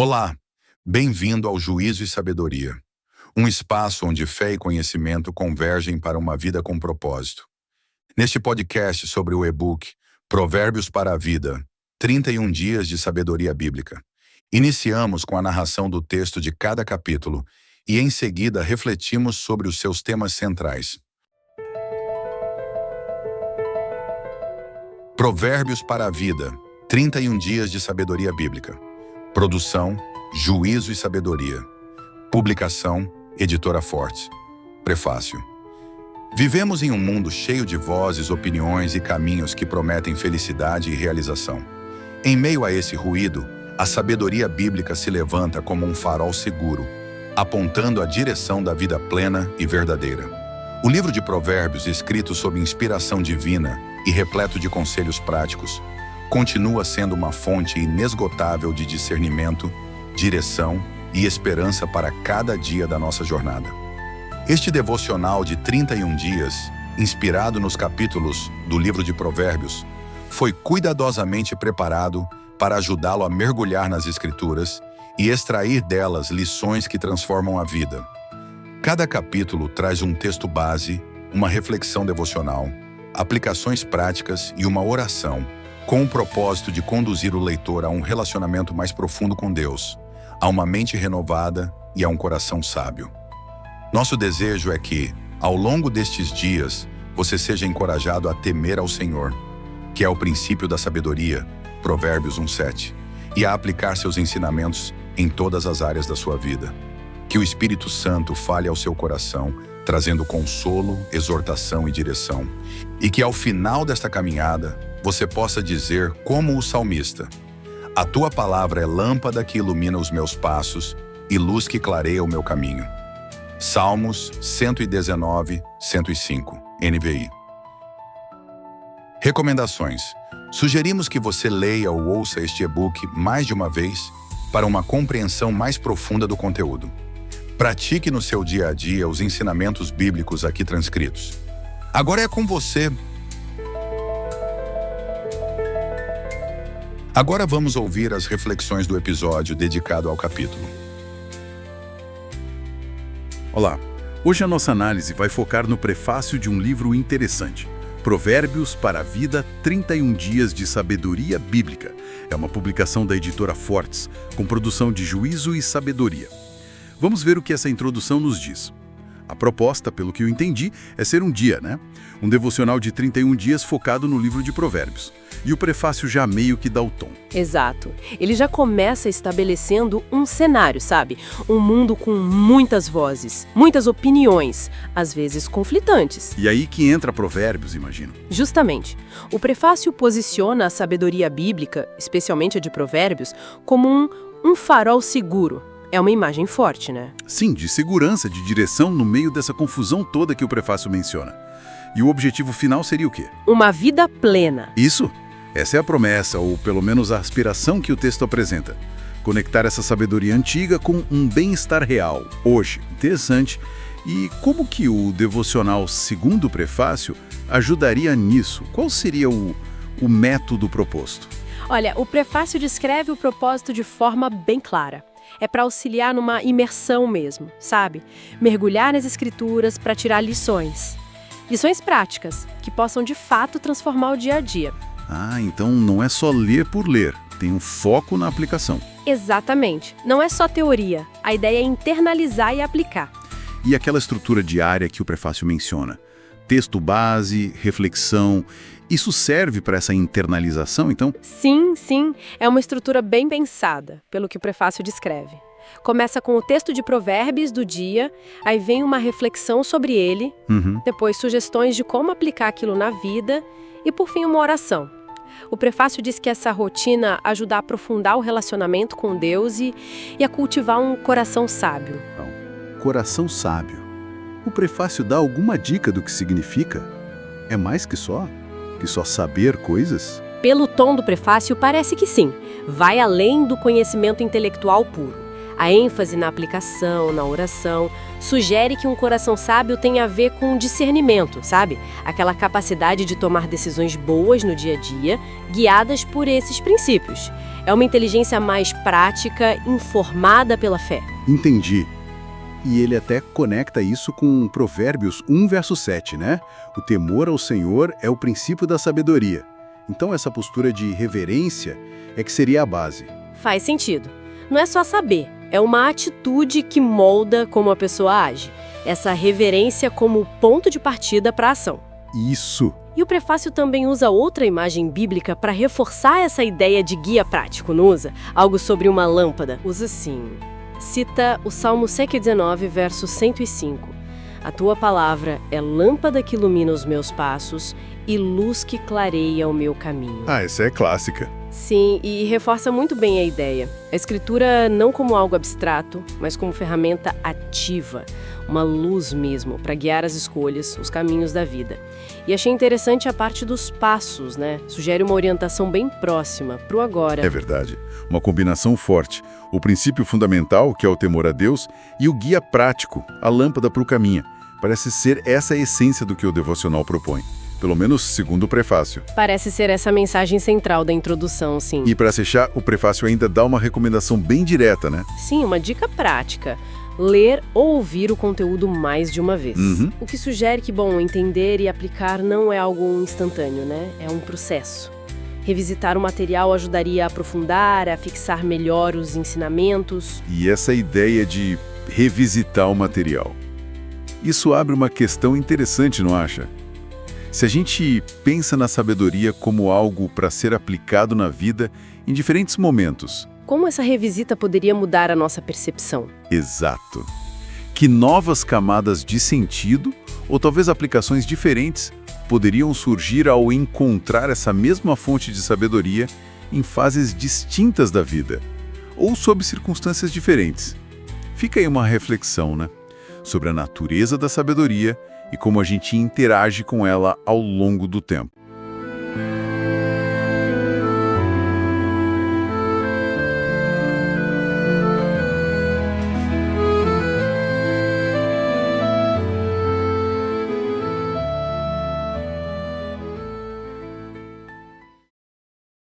Olá, bem-vindo ao Juízo e Sabedoria, um espaço onde fé e conhecimento convergem para uma vida com propósito. Neste podcast sobre o e-book Provérbios para a Vida, 31 dias de sabedoria bíblica, iniciamos com a narração do texto de cada capítulo e em seguida refletimos sobre os seus temas centrais. Provérbios para a Vida, 31 dias de sabedoria bíblica. Produção, Juízo e Sabedoria. Publicação, Editora Fortes. Prefácio. Vivemos em um mundo cheio de vozes, opiniões e caminhos que prometem felicidade e realização. Em meio a esse ruído, a sabedoria bíblica se levanta como um farol seguro, apontando a direção da vida plena e verdadeira. O livro de Provérbios, escrito sob inspiração divina e repleto de conselhos práticos, continua sendo uma fonte inesgotável de discernimento, direção e esperança para cada dia da nossa jornada. Este devocional de 31 dias, inspirado nos capítulos do livro de Provérbios, foi cuidadosamente preparado para ajudá-lo a mergulhar nas Escrituras e extrair delas lições que transformam a vida. Cada capítulo traz um texto base, uma reflexão devocional, aplicações práticas e uma oração, com o propósito de conduzir o leitor a um relacionamento mais profundo com Deus, a uma mente renovada e a um coração sábio. Nosso desejo é que, ao longo destes dias, você seja encorajado a temer ao Senhor, que é o princípio da sabedoria, Provérbios 1:7, e a aplicar seus ensinamentos em todas as áreas da sua vida. Que o Espírito Santo fale ao seu coração, trazendo consolo, exortação e direção, e que ao final desta caminhada, você possa dizer como o salmista: a tua palavra é lâmpada que ilumina os meus passos e luz que clareia o meu caminho. Salmos 119, 105, NVI. Recomendações. Sugerimos que você leia ou ouça este e-book mais de uma vez para uma compreensão mais profunda do conteúdo. Pratique no seu dia a dia os ensinamentos bíblicos aqui transcritos. Agora é com você. Agora vamos ouvir as reflexões do episódio dedicado ao capítulo. Olá, hoje a nossa análise vai focar no prefácio de um livro interessante, Provérbios para a Vida, 31 dias de sabedoria bíblica. É uma publicação da Editora Fortes, com produção de Juízo e Sabedoria. Vamos ver o que essa introdução nos diz. A proposta, pelo que eu entendi, é ser um dia, né? Um devocional de 31 dias focado no livro de Provérbios. E o prefácio já meio que dá o tom. Exato. Ele já começa estabelecendo um cenário, sabe? Um mundo com muitas vozes, muitas opiniões, às vezes conflitantes. E aí que entra Provérbios, imagino. Justamente. O prefácio posiciona a sabedoria bíblica, especialmente a de Provérbios, como um farol seguro. É uma imagem forte, né? Sim, de segurança, de direção no meio dessa confusão toda que o prefácio menciona. E o objetivo final seria o quê? Uma vida plena. Isso. Essa é a promessa, ou pelo menos a aspiração que o texto apresenta. Conectar essa sabedoria antiga com um bem-estar real, hoje. Interessante. E como que o devocional, segundo o prefácio, ajudaria nisso? Qual seria o método proposto? Olha, o prefácio descreve o propósito de forma bem clara. É para auxiliar numa imersão mesmo, sabe? Mergulhar nas escrituras para tirar lições. Lições práticas, que possam de fato transformar o dia a dia. Ah, então não é só ler por ler, tem um foco na aplicação. Exatamente. Não é só teoria, a ideia é internalizar e aplicar. E aquela estrutura diária que o prefácio menciona? Texto base, reflexão, isso serve para essa internalização, então? Sim. É uma estrutura bem pensada, pelo que o prefácio descreve. Começa com o texto de Provérbios do dia, aí vem uma reflexão sobre ele, depois sugestões de como aplicar aquilo na vida e, por fim, uma oração. O prefácio diz que essa rotina ajuda a aprofundar o relacionamento com Deus e a cultivar um coração sábio. Coração sábio. O prefácio dá alguma dica do que significa? É mais que só saber coisas? Pelo tom do prefácio, parece que sim. Vai além do conhecimento intelectual puro. A ênfase na aplicação, na oração, sugere que um coração sábio tem a ver com discernimento, sabe? Aquela capacidade de tomar decisões boas no dia a dia, guiadas por esses princípios. É uma inteligência mais prática, informada pela fé. Entendi. E ele até conecta isso com Provérbios 1, verso 7, né? O temor ao Senhor é o princípio da sabedoria. Então essa postura de reverência é que seria a base. Faz sentido. Não é só saber, é uma atitude que molda como a pessoa age. Essa reverência como ponto de partida para a ação. Isso. E o prefácio também usa outra imagem bíblica para reforçar essa ideia de guia prático, não usa? Algo sobre uma lâmpada. Usa sim. Cita o Salmo 119, verso 105. A tua palavra é lâmpada que ilumina os meus passos e luz que clareia o meu caminho. Ah, essa é clássica. Sim, e reforça muito bem a ideia. A escritura não como algo abstrato, mas como ferramenta ativa, uma luz mesmo para guiar as escolhas, os caminhos da vida. E achei interessante a parte dos passos, né? Sugere uma orientação bem próxima, pro agora. É verdade. Uma combinação forte. O princípio fundamental, que é o temor a Deus, e o guia prático, a lâmpada para o caminho. Parece ser essa a essência do que o devocional propõe. Pelo menos segundo o prefácio. Parece ser essa a mensagem central da introdução, sim. E para fechar, o prefácio ainda dá uma recomendação bem direta, né? Sim, uma dica prática. Ler ou ouvir o conteúdo mais de uma vez. O que sugere que, entender e aplicar não é algo instantâneo, né? É um processo. Revisitar o material ajudaria a aprofundar, a fixar melhor os ensinamentos. E essa ideia de revisitar o material. Isso abre uma questão interessante, não acha? Se a gente pensa na sabedoria como algo para ser aplicado na vida em diferentes momentos. Como essa revisita poderia mudar a nossa percepção? Exato. Que novas camadas de sentido, ou talvez aplicações diferentes, poderiam surgir ao encontrar essa mesma fonte de sabedoria em fases distintas da vida, ou sob circunstâncias diferentes. Fica aí uma reflexão, né? Sobre a natureza da sabedoria e como a gente interage com ela ao longo do tempo.